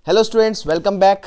Hello students, welcome back.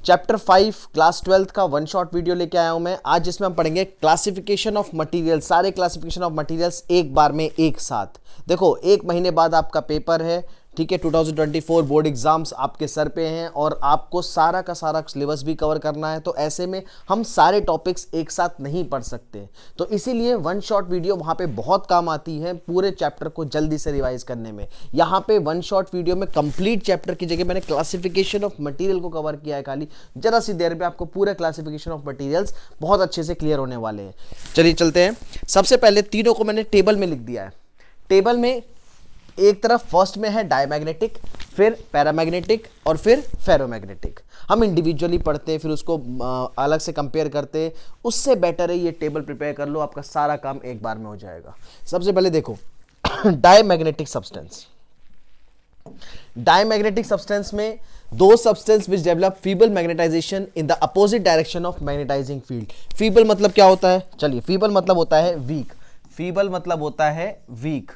Chapter 5 class 12 का one shot video लेके आया हूं मैं आज, जिसमें हम पढ़ेंगे क्लासिफिकेशन ऑफ मटेरियल। सारे क्लासिफिकेशन ऑफ मटेरियल्स एक बार में एक साथ। देखो, एक महीने बाद आपका पेपर है, ठीक है। 2024 बोर्ड एग्जाम्स आपके सर पे हैं और आपको सारा का सारा सिलेबस भी कवर करना है। तो ऐसे में हम सारे टॉपिक्स एक साथ नहीं पढ़ सकते, तो इसीलिए वन शॉट वीडियो वहाँ पे बहुत काम आती है पूरे चैप्टर को जल्दी से रिवाइज करने में। यहाँ पे वन शॉट वीडियो में कंप्लीट चैप्टर की जगह मैंने क्लासिफिकेशन ऑफ मटेरियल को कवर किया है। खाली जरा सी देर में आपको पूरे क्लासिफिकेशन ऑफ मटेरियल्स बहुत अच्छे से क्लियर होने वाले हैं। चलिए चलते हैं। सबसे पहले तीनों को मैंने टेबल में लिख दिया है। टेबल में एक तरफ फर्स्ट में है डायमैग्नेटिक, फिर पैरामैग्नेटिक और फिर फेरोमैग्नेटिक। हम इंडिविजुअली पढ़ते हैं, फिर उसको अलग से कंपेयर करते हैं। उससे बेटर है ये टेबल प्रिपेयर कर लो, आपका सारा काम एक बार में हो जाएगा। सबसे पहले देखो डायमैग्नेटिक सब्सटेंस। डायमैग्नेटिक सब्सटेंस में दो substance which develop feeble magnetisation in the opposite direction of magnetising field. Feeble मतलब क्या होता है? चलिए, फीबल मतलब होता है वीक। फीबल मतलब होता है वीक,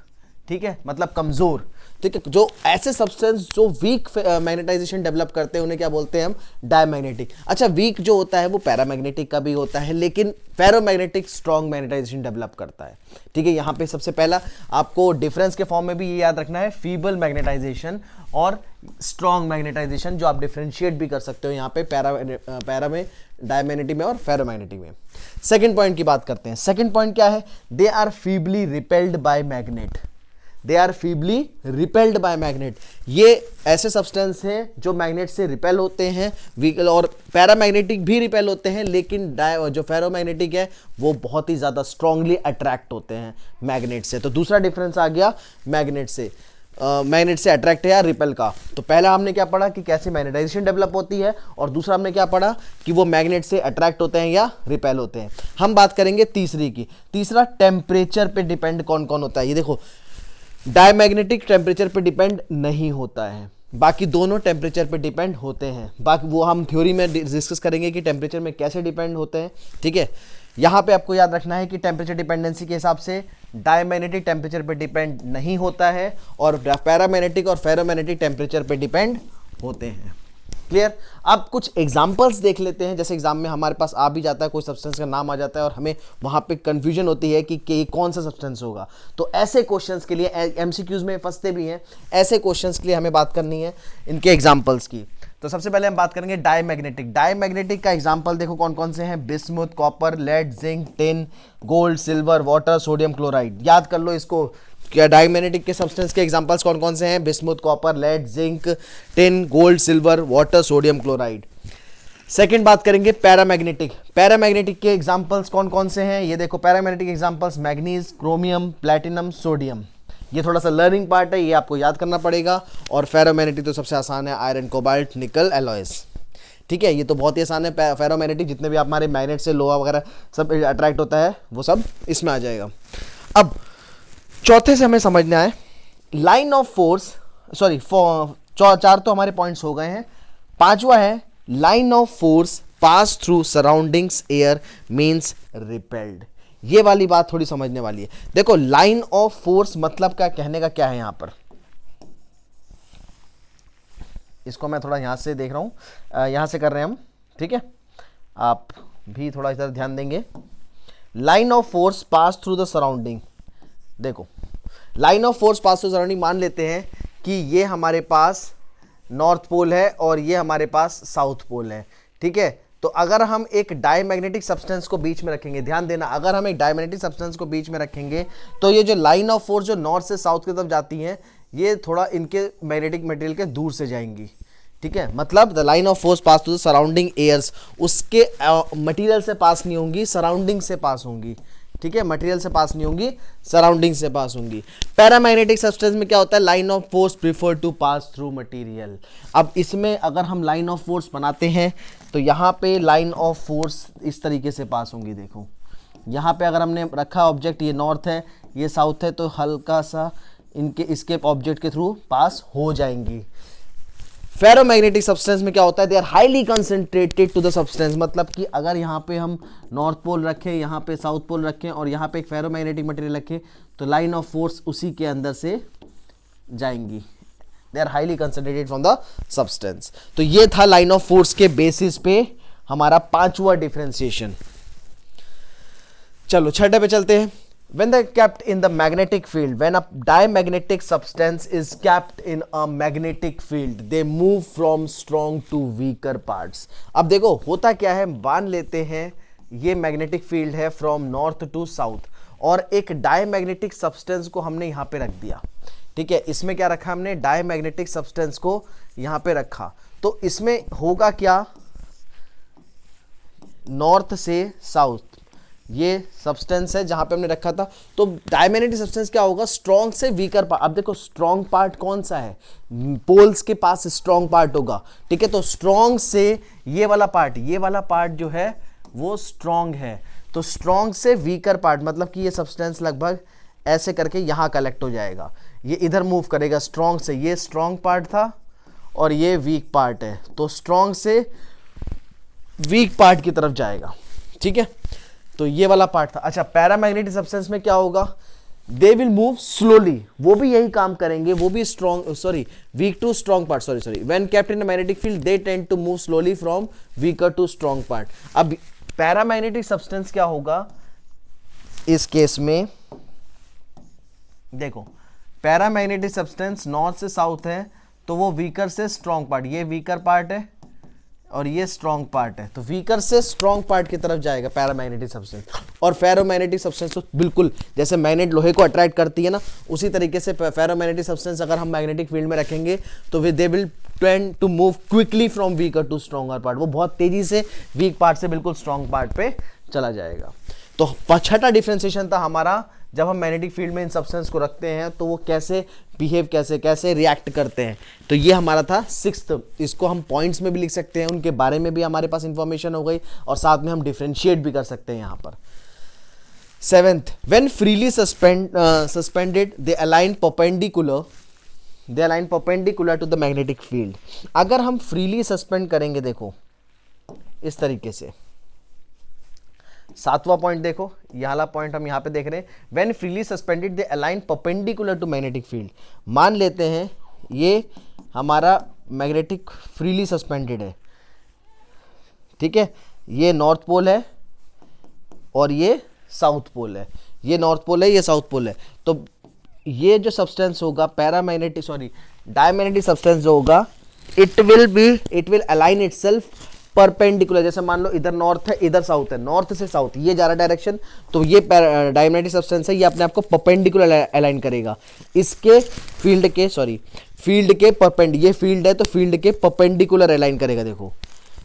ठीक है, मतलब कमजोर। ठीक है, जो ऐसे सब्सटेंस जो वीक मैग्नेटाइजेशन डेवलप करते हैं उन्हें क्या बोलते हैं हम? डायमैग्नेटिक। अच्छा, वीक जो होता है वो पैरामैग्नेटिक का भी होता है, लेकिन फेरोमैग्नेटिक स्ट्रॉन्ग मैग्नेटाइजेशन डेवलप करता है। ठीक है, यहाँ पे सबसे पहला आपको डिफरेंस के फॉर्म में भी ये याद रखना है, फीबल मैग्नेटाइजेशन और स्ट्रॉन्ग मैग्नेटाइजेशन, जो आप डिफरेंशिएट भी कर सकते हो यहाँ पे पैरा में, डायमैग्नेटिक में और फेरोमैग्नेटिक में। सेकेंड पॉइंट की बात करते हैं। सेकेंड पॉइंट क्या है? They are feebly repelled by magnet. They are feebly repelled by magnet. ये ऐसे सब्सटेंस हैं जो मैग्नेट से रिपेल होते हैं, व्हीकल और पैरामैग्नेटिक भी रिपेल होते हैं, लेकिन जो फेरोमैग्नेटिक है वो बहुत ही ज़्यादा स्ट्रांगली अट्रैक्ट होते हैं मैग्नेट से। तो दूसरा डिफरेंस आ गया मैग्नेट से अट्रैक्ट है या रिपेल का। तो पहला हमने क्या पढ़ा कि कैसे मैग्नेटाइजेशन डेवलप होती है, और दूसरा हमने क्या पढ़ा कि वो मैग्नेट से अट्रैक्ट होते हैं या रिपेल होते हैं। हम बात करेंगे तीसरी की। तीसरा, टेम्परेचर पे डिपेंड कौन कौन होता है। ये देखो, डायमैग्नेटिक टेम्परेचर पे डिपेंड नहीं होता है, बाकी दोनों टेम्परेचर पे डिपेंड होते हैं। बाकी वो हम थ्योरी में डिस्कस करेंगे कि टेम्परेचर में कैसे डिपेंड होते हैं। ठीक है, यहाँ पे आपको याद रखना है कि टेम्परेचर डिपेंडेंसी के हिसाब से डायमैग्नेटिक टेम्परेचर पे डिपेंड नहीं होता है, और पैरामैग्नेटिक और फेरोमैग्नेटिक टेम्परेचर पे डिपेंड होते हैं। क्लियर? अब कुछ एग्जांपल्स देख लेते हैं। जैसे एग्जाम में हमारे पास आ भी जाता है, कोई सब्सटेंस का नाम आ जाता है और हमें वहां पे कंफ्यूजन होती है कि ये कौन सा सब्सटेंस होगा। तो ऐसे क्वेश्चंस के लिए, एमसीक्यूज में फंसते भी हैं, ऐसे क्वेश्चंस के लिए हमें बात करनी है इनके एग्जाम्पल्स की। तो सबसे पहले हम बात करेंगे डायमैग्नेटिक। डायमैग्नेटिक का एग्जाम्पल देखो कौन कौन से हैं? Bismuth, copper, lead, zinc, tin, gold, silver, water, sodium chloride. याद कर लो इसको। क्या डायमैग्नेटिक के सब्सटेंस के एग्जांपल्स कौन कौन से हैं? Bismuth, copper, lead, zinc, tin, gold, silver, water, sodium chloride. Second बात करेंगे पैरामैग्नेटिक। पैरामैग्नेटिक के एग्जांपल्स कौन कौन से हैं? ये देखो, paramagnetic examples manganese, chromium, platinum, sodium. ये थोड़ा सा लर्निंग पार्ट है, ये आपको याद करना पड़ेगा। और फेरोमैग्नेटिक तो सबसे आसान है, आयरन, कोबाल्ट, निकल, एलॉयज। ठीक है, ये तो बहुत ही आसान है। फेरोमैग्नेटिक जितने भी आप हमारे मैग्नेट से लोहा वगैरह सब अट्रैक्ट होता है वो सब इसमें आ जाएगा। अब चौथे से हमें समझना है लाइन ऑफ फोर्स। सॉरी, चार तो हमारे पॉइंट्स हो गए हैं। पांचवा है line of force pass through surroundings air means repelled. ये वाली बात थोड़ी समझने वाली है। देखो, लाइन ऑफ फोर्स मतलब क्या, कहने का क्या है यहां पर? इसको मैं थोड़ा यहां से देख रहा हूं, यहां से कर रहे हैं हम, ठीक है। आप भी थोड़ा इधर ध्यान देंगे। Line of force pass through the surrounding. देखो, line of force pass through surrounding, मान लेते हैं कि ये हमारे पास नॉर्थ पोल है और ये हमारे पास साउथ पोल है। ठीक है, तो अगर हम एक डायमैग्नेटिक सब्सटेंस को बीच में रखेंगे, ध्यान देना, अगर हम एक डायमैग्नेटिक सब्सटेंस को बीच में रखेंगे तो ये जो लाइन ऑफ फोर्स जो नॉर्थ से साउथ की तरफ जाती है, ये थोड़ा इनके मैग्नेटिक मटेरियल के दूर से जाएंगी। ठीक है, मतलब the line of force pass to the surrounding airs, उसके मटेरियल से पास नहीं होंगी, सराउंडिंग से पास होंगी। ठीक है, मटेरियल से पास नहीं होंगी, सराउंडिंग से पास होंगी। पैरामैग्नेटिक सब्सटेंस में क्या होता है? Line of force prefer to pass through material. अब इसमें अगर हम लाइन ऑफ फोर्स बनाते हैं तो यहाँ पे लाइन ऑफ फोर्स इस तरीके से पास होंगी। देखो, यहाँ पे अगर हमने रखा ऑब्जेक्ट, ये नॉर्थ है, ये साउथ है, तो हल्का सा इसके ऑब्जेक्ट के थ्रू पास हो जाएंगी। फेरोमैग्नेटिक सब्सटेंस में क्या होता है? They are highly concentrated to the substance. मतलब कि अगर यहाँ पे हम नॉर्थ पोल रखें, यहाँ पे साउथ पोल रखें और यहाँ पे एक फेरोमैग्नेटिक मटेरियल रखें, तो लाइन ऑफ फोर्स उसी के अंदर से जाएंगी। They are highly concentrated from the substance. तो ये था लाइन ऑफ फोर्स के बेसिस पे हमारा पांचवा डिफरेंशिएशन। चलो छठे पे चलते हैं। When they kept in the magnetic field, when a diamagnetic substance is kept in a magnetic field, they move from strong to weaker parts. अब देखो होता क्या है, मान लेते हैं ये मैग्नेटिक फील्ड है फ्रॉम नॉर्थ टू साउथ और एक डायमैग्नेटिक सब्सटेंस को हमने यहां पे रख दिया। ठीक है, इसमें क्या रखा हमने, डायमैग्नेटिक सब्सटेंस को यहां पे रखा। तो इसमें होगा क्या, नॉर्थ से साउथ ये सब्सटेंस है जहां पे हमने रखा था। तो डायमैग्नेटिक सब्सटेंस क्या होगा, स्ट्रॉन्ग से वीकर पार्ट। अब देखो स्ट्रॉन्ग पार्ट कौन सा है, पोल्स के पास स्ट्रॉन्ग पार्ट होगा। ठीक है, तो स्ट्रॉन्ग से ये वाला पार्ट जो है वो स्ट्रॉन्ग है। तो स्ट्रॉन्ग से वीकर पार्ट मतलब कि ये सब्सटेंस लगभग ऐसे करके यहां कलेक्ट हो जाएगा, ये इधर मूव करेगा स्ट्रॉन्ग से। ये स्ट्रॉन्ग पार्ट था और ये वीक पार्ट है, तो स्ट्रॉन्ग से वीक पार्ट की तरफ जाएगा। ठीक है, तो ये वाला पार्ट था। अच्छा, पैरामैग्नेटिक सब्सटेंस में क्या होगा, दे विल मूव स्लोली, वो भी यही काम करेंगे, वो भी weak to strong part, when kept in magnetic field they tend to move slowly from weaker to strong part. अब पैरामैग्नेटिक सब्सटेंस क्या होगा इस केस में, देखो पैरामैग्नेटिक सब्सटेंस नॉर्थ से साउथ है तो वो वीकर से स्ट्रॉन्ग पार्ट, ये वीकर पार्ट है और ये स्ट्रॉन्ग पार्ट है, तो वीकर से स्ट्रॉन्ग पार्ट की तरफ जाएगा पैरामैग्नेटिक सब्सटेंस। और फेरोमैग्नेटिक सब्सटेंस तो बिल्कुल जैसे मैग्नेट लोहे को अट्रैक्ट करती है ना, उसी तरीके से फेरोमैग्नेटिक सब्सटेंस अगर हम मैग्नेटिक फील्ड में रखेंगे तो they will tend to move quickly from weaker to stronger part, वो बहुत तेजी से वीक पार्ट से बिल्कुल स्ट्रॉन्ग पार्ट पे चला जाएगा। तो छठा डिफरेंशिएशन था हमारा, जब हम मैग्नेटिक फील्ड में इन सब्सटेंस को रखते हैं तो वो कैसे बिहेव, कैसे रिएक्ट करते हैं। तो ये हमारा था सिक्स्थ, इसको हम पॉइंट्स में भी लिख सकते हैं, उनके बारे में भी हमारे पास इंफॉर्मेशन हो गई और साथ में हम डिफरेंशिएट भी कर सकते हैं यहाँ पर। Seventh, when freely suspended they align perpendicular to the magnetic field. अगर हम फ्रीली सस्पेंड करेंगे, देखो इस तरीके से, सातवां पॉइंट देखो, यह वाला पॉइंट हम यहां पे देख रहे हैं, when freely suspended they align perpendicular to magnetic field. मान लेते हैं ये हमारा मैग्नेटिक फ्रीली सस्पेंडेड है, ठीक है, ये नॉर्थ पोल है और ये साउथ पोल है, ये नॉर्थ पोल है, ये साउथ पोल है। तो ये जो सब्सटेंस होगा डायमैग्नेटिक सब्सटेंस जो होगा, it will align itself perpendicular. जैसे मान लो इधर नॉर्थ है, इधर साउथ है, नॉर्थ से साउथ ये जा रहा डायरेक्शन, तो ये डायमैग्नेटिक सब्सटेंस है, ये अपने आप को परपेंडिकुलर अलाइन करेगा इसके फील्ड के ये फील्ड है तो फील्ड के परपेंडिकुलर अलाइन करेगा। देखो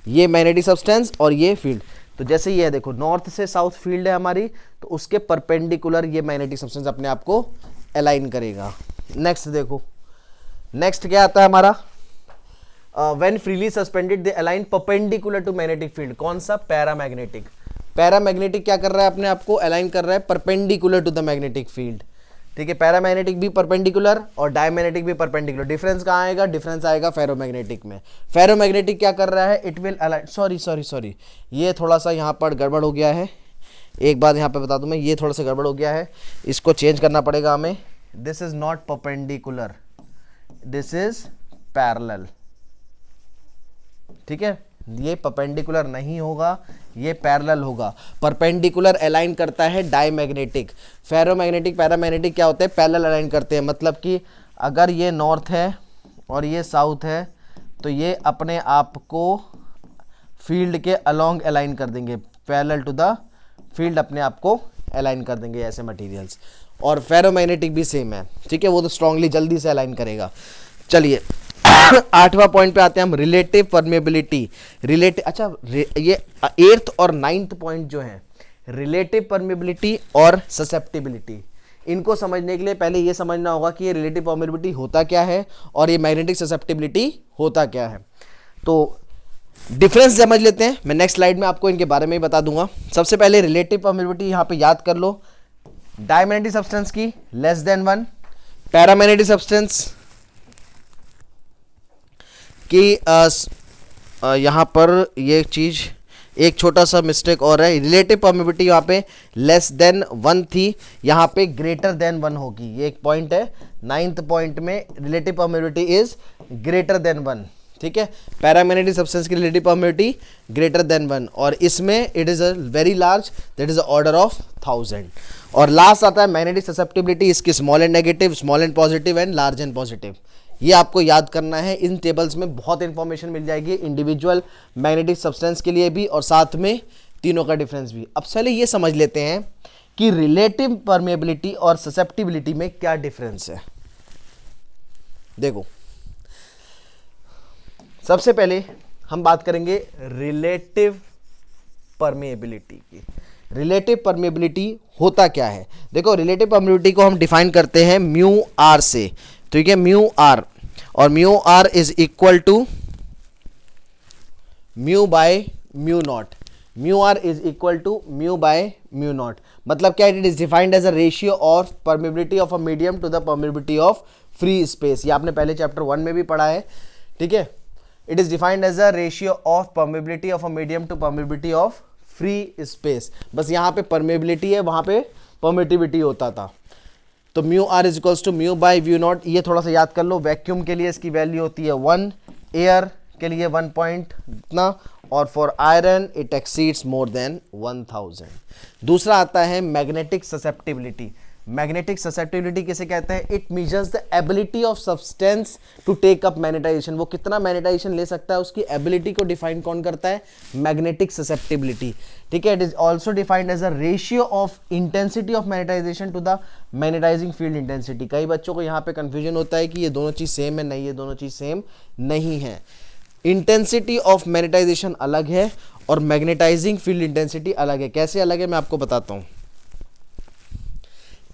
ये मैग्नेटिक सब्सटेंस और ये फील्ड, तो जैसे ये है, देखो नॉर्थ से साउथ फील्ड है हमारी, तो उसके परपेंडिकुलर ये मैग्नेटिक सब्सटेंस अपने आप को अलाइन करेगा। नेक्स्ट देखो, नेक्स्ट क्या आता है हमारा, when freely suspended they align perpendicular to magnetic field. कौन सा, पैरामैग्नेटिक क्या कर रहा है, अपने आप को अलाइन कर रहा है perpendicular to the magnetic field. ठीक है, पैरामैग्नेटिक भी परपेंडिकुलर और डायमैग्नेटिक भी परपेंडिकुलर। डिफरेंस कहाँ आएगा, डिफरेंस आएगा फेरोमैग्नेटिक में। फेरोमैग्नेटिक क्या कर रहा है, इट विल अलाइन, सॉरी ये थोड़ा सा यहाँ पर गड़बड़ हो गया है, एक बात यहाँ पे बता दूं मैं, ये थोड़ा सा गड़बड़ हो गया है, इसको चेंज करना पड़ेगा हमें। This is not perpendicular, this is parallel. ठीक है, ये परपेंडिकुलर नहीं होगा, ये पैरेलल होगा। परपेंडिकुलर अलाइन करता है डायमैग्नेटिक, फेरोमैग्नेटिक पैरामैग्नेटिक क्या होते हैं, पैरेलल अलाइन करते हैं। मतलब कि अगर ये नॉर्थ है और ये साउथ है तो ये अपने आप को फील्ड के अलोंग अलाइन कर देंगे, पैरेलल टू द फील्ड अपने आप को अलाइन कर देंगे ऐसे मटेरियल्स। और फेरोमैग्नेटिक भी सेम है, ठीक है, वो तो स्ट्रांगली जल्दी से अलाइन करेगा। चलिए आठवां पॉइंट पे आते हैं हम, रिलेटिव परमेबिलिटी। ये 8th और 9th पॉइंट जो है, रिलेटिव परमेबिलिटी और ससेप्टिबिलिटी, इनको समझने के लिए पहले ये समझना होगा कि ये रिलेटिव परमेबिलिटी होता क्या है और ये मैग्नेटिक ससेप्टिबिलिटी होता क्या है। तो डिफरेंस समझ लेते हैं, मैं नेक्स्ट स्लाइड में आपको इनके बारे में ही बता दूंगा। सबसे पहले रिलेटिव परमेबिलिटी यहाँ पे याद कर लो, डायमैग्नेटिक सब्सटेंस की लेस देन 1, पैरामैग्नेटिक सब्सटेंस कि यहाँ पर ये चीज़ एक छोटा सा मिस्टेक और है, रिलेटिव परमेबिलिटी यहाँ पे लेस देन 1 थी, यहाँ पे ग्रेटर देन 1 होगी, ये एक पॉइंट है। 9th पॉइंट में relative permeability is greater than 1, ठीक है। पैरामैग्नेटिक सब्सटेंस की रिलेटिव परमेबिलिटी ग्रेटर देन 1, और इसमें it is a very large, that is order of 1000। और लास्ट आता है मैग्नेटिक ससेप्टिबिलिटी, इसकी small and negative, small and positive and large and positive. ये आपको याद करना है। इन टेबल्स में बहुत इंफॉर्मेशन मिल जाएगी इंडिविजुअल मैग्नेटिक सब्सटेंस के लिए भी और साथ में तीनों का डिफरेंस भी। अब पहले ये समझ लेते हैं कि रिलेटिव परमेबिलिटी और ससेप्टिबिलिटी में क्या डिफरेंस है। देखो, सबसे पहले हम बात करेंगे रिलेटिव परमेबिलिटी की। रिलेटिव परमेबिलिटी होता क्या है? देखो, रिलेटिव परमेबिलिटी को हम डिफाइन करते हैं म्यू आर से, ठीक है, म्यू आर, और mu R is equal to mu by mu naught. Mu R is equal to mu by mu naught. मतलब क्या? It is defined as a ratio of permeability of a medium to the permeability of free space. ये आपने पहले chapter 1 में भी पढ़ा है, ठीक है। It is defined as a ratio of permeability of a medium to permeability of free space. बस यहाँ पे परमेबिलिटी है, वहां पे परमिटिविटी होता था। तो mu R is equals to mu by mu naught. ये थोड़ा सा याद कर लो। वैक्यूम के लिए इसकी वैल्यू होती है 1, एयर के लिए 1 पॉइंट इतना, और for iron it exceeds more than 1000। दूसरा आता है मैग्नेटिक ससेप्टिबिलिटी। मैग्नेटिक ससेप्टिबिलिटी किसे कहते हैं? It measures the ability of substance to take up magnetisation. वो कितना मैग्नेटाइजेशन ले सकता है, उसकी एबिलिटी को डिफाइन कौन करता है? मैग्नेटिक ससेप्टिबिलिटी, ठीक है। It is also defined as a ratio of intensity of magnetisation to the magnetising field intensity. कई बच्चों को यहाँ पे कंफ्यूजन होता है कि ये दोनों चीज सेम है। नहीं, ये दोनों चीज सेम नहीं है। इंटेंसिटी ऑफ मैग्नेटाइजेशन अलग है और मैग्नेटाइजिंग फील्ड इंटेंसिटी अलग है। कैसे अलग है मैं आपको बताता हूं।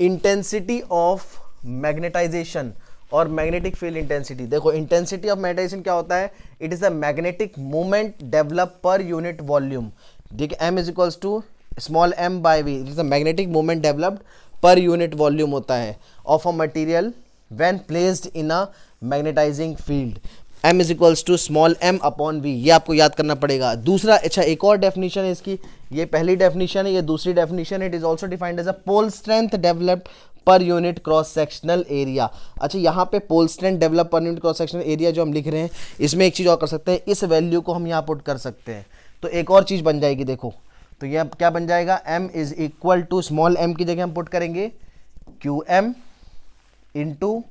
इंटेंसिटी ऑफ मैग्नेटाइजेशन और मैग्नेटिक फील्ड इंटेंसिटी, देखो इंटेंसिटी ऑफ मैग्नेटाइजेशन क्या होता है? It is a magnetic movement develop per unit volume, ठीक है। m is equals to small m by v। It is a magnetic movement developed per unit volume होता है of a material when placed in a magnetising field. m is equals to small m upon v। ये आपको याद करना पड़ेगा। दूसरा, अच्छा, एक और डेफिनेशन है इसकी। ये पहली डेफिनेशन है, ये दूसरी डेफिनेशन है। It is also defined as a pole strength developed per unit cross sectional area. अच्छा, यहाँ पे pole strength develop per unit cross sectional area जो हम लिख रहे हैं, इसमें एक चीज़ और कर सकते हैं, इस वैल्यू को हम यहाँ पुट कर सकते हैं, तो एक और चीज़ बन जाएगी। देखो, तो यह क्या बन जाएगा? m is equal to small m की जगह हम पुट करेंगे qm into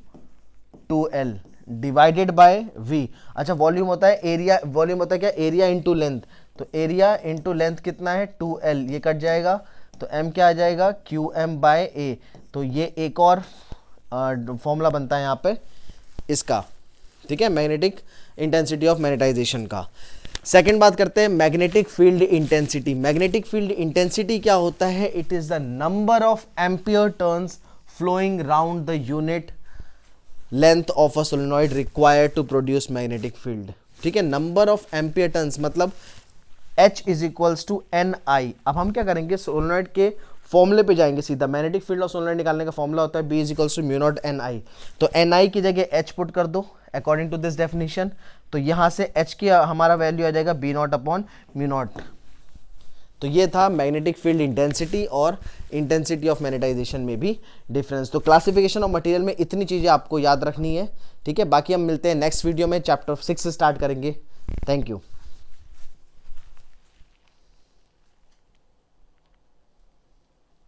2l divided by v। अच्छा, वॉल्यूम होता है एरिया, वॉल्यूम होता है क्या? Area into length. तो एरिया इंटू लेंथ कितना है? 2l। ये कट जाएगा तो m क्या आ जाएगा? qm by a। तो ये एक और फॉर्मूला बनता है यहाँ पे इसका, ठीक है, मैग्नेटिक इंटेंसिटी ऑफ मैग्नेटाइजेशन का। सेकंड बात करते हैं magnetic field intensity. Magnetic field intensity क्या होता है? It is the number of ampere turns flowing round the unit length of a solenoid required to produce magnetic field, ठीक है। Number of ampere turns मतलब H is equals to NI। अब हम क्या करेंगे? सोलेनॉइड के फॉर्मूले पे जाएंगे सीधा। मैग्नेटिक फील्ड ऑफ सोलेनॉइड निकालने का फॉर्मूला होता है B is equals to mu naught NI। तो NI की जगह H पुट कर दो अकॉर्डिंग टू दिस डेफिनेशन। तो यहाँ से H की हमारा वैल्यू आ जाएगा B not upon mu naught. तो ये था मैग्नेटिक फील्ड इंटेंसिटी और इंटेंसिटी ऑफ मैग्नेटाइजेशन में भी डिफरेंस। तो क्लासिफिकेशन ऑफ मटेरियल में इतनी चीज़ें आपको याद रखनी है, ठीक है। बाकी हम मिलते हैं नेक्स्ट वीडियो में, चैप्टर 6 से स्टार्ट करेंगे। Thank you.